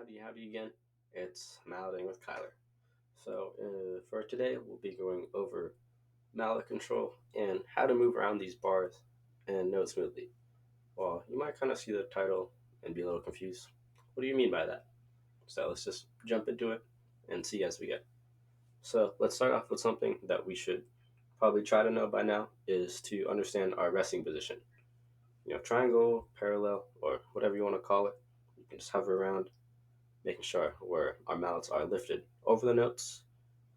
Howdy again. It's Mallet with Kyler. For today, we'll be going over mallet control and how to move around these bars and note smoothly. Well, you might kind of see the title and be a little confused. What do you mean by that? So let's just jump into it and see as we get. So let's start off with something that we should probably try to know by now is to understand our resting position. Triangle, parallel, or whatever you want to call it. You can just hover around making sure where our mallets are lifted over the notes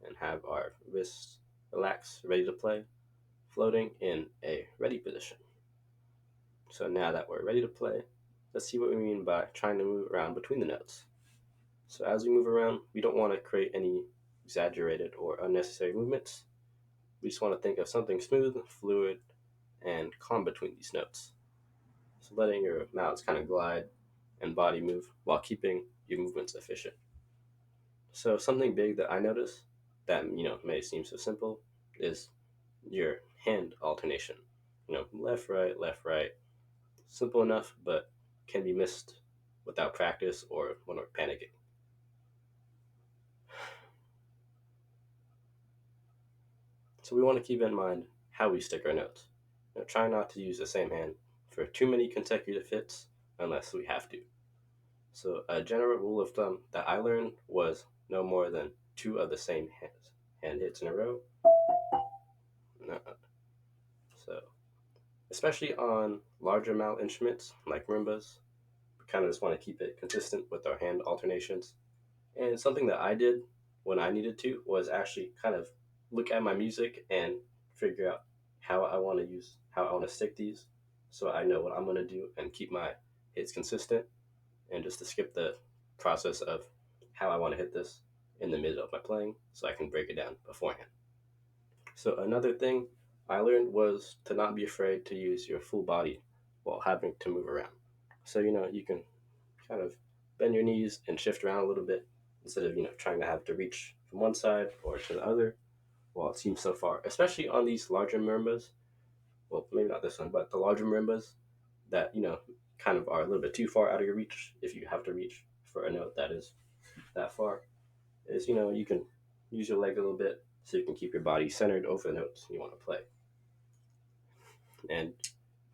and have our wrists relaxed, ready to play, floating in a ready position. So now that we're ready to play, let's see what we mean by trying to move around between the notes. So as we move around, we don't want to create any exaggerated or unnecessary movements. We just want to think of something smooth, fluid, and calm between these notes. So letting your mallets kind of glide and body move while keeping your movements efficient. So something big that I notice that may seem so simple is your hand alternation. Left, right. Simple enough, but can be missed without practice or when we're panicking. So we want to keep in mind how we stick our notes. Try not to use the same hand for too many consecutive hits unless we have to. So a general rule of thumb that I learned was no more than two of the same hand hits in a row. No. So especially on larger mallet instruments like marimbas, we kind of just want to keep it consistent with our hand alternations. And something that I did when I needed to was actually kind of look at my music and figure out how I want to stick these so I know what I'm going to do and keep my hits consistent and just to skip the process of how I want to hit this in the middle of my playing so I can break it down beforehand. So another thing I learned was to not be afraid to use your full body while having to move around. So you can kind of bend your knees and shift around a little bit instead of trying to have to reach from one side or to the other. Well, it seems so far, especially on these larger marimbas. Well, maybe not this one, but the larger marimbas that kind of are a little bit too far out of your reach if you have to reach for a note that is that far. Is you can use your leg a little bit so you can keep your body centered over the notes you want to play. And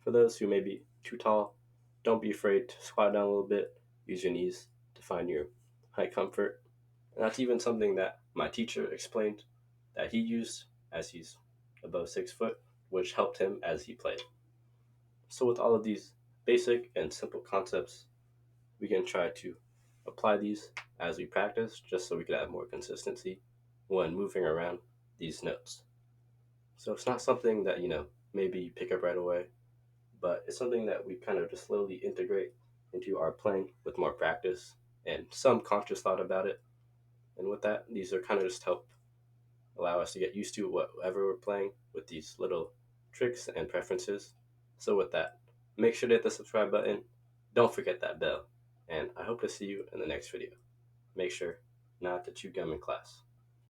for those who may be too tall, don't be afraid to squat down a little bit, use your knees to find your height comfort. And that's even something that my teacher explained that he used as he's above 6 foot, which helped him as he played. So with all of these basic and simple concepts, we can try to apply these as we practice just so we can have more consistency when moving around these notes. So it's not something that, maybe you pick up right away, but it's something that we kind of just slowly integrate into our playing with more practice and some conscious thought about it. And with that, these are kind of just help allow us to get used to whatever we're playing with these little tricks and preferences. So with that, make sure to hit the subscribe button. Don't forget that bell. And I hope to see you in the next video. Make sure not to chew gum in class.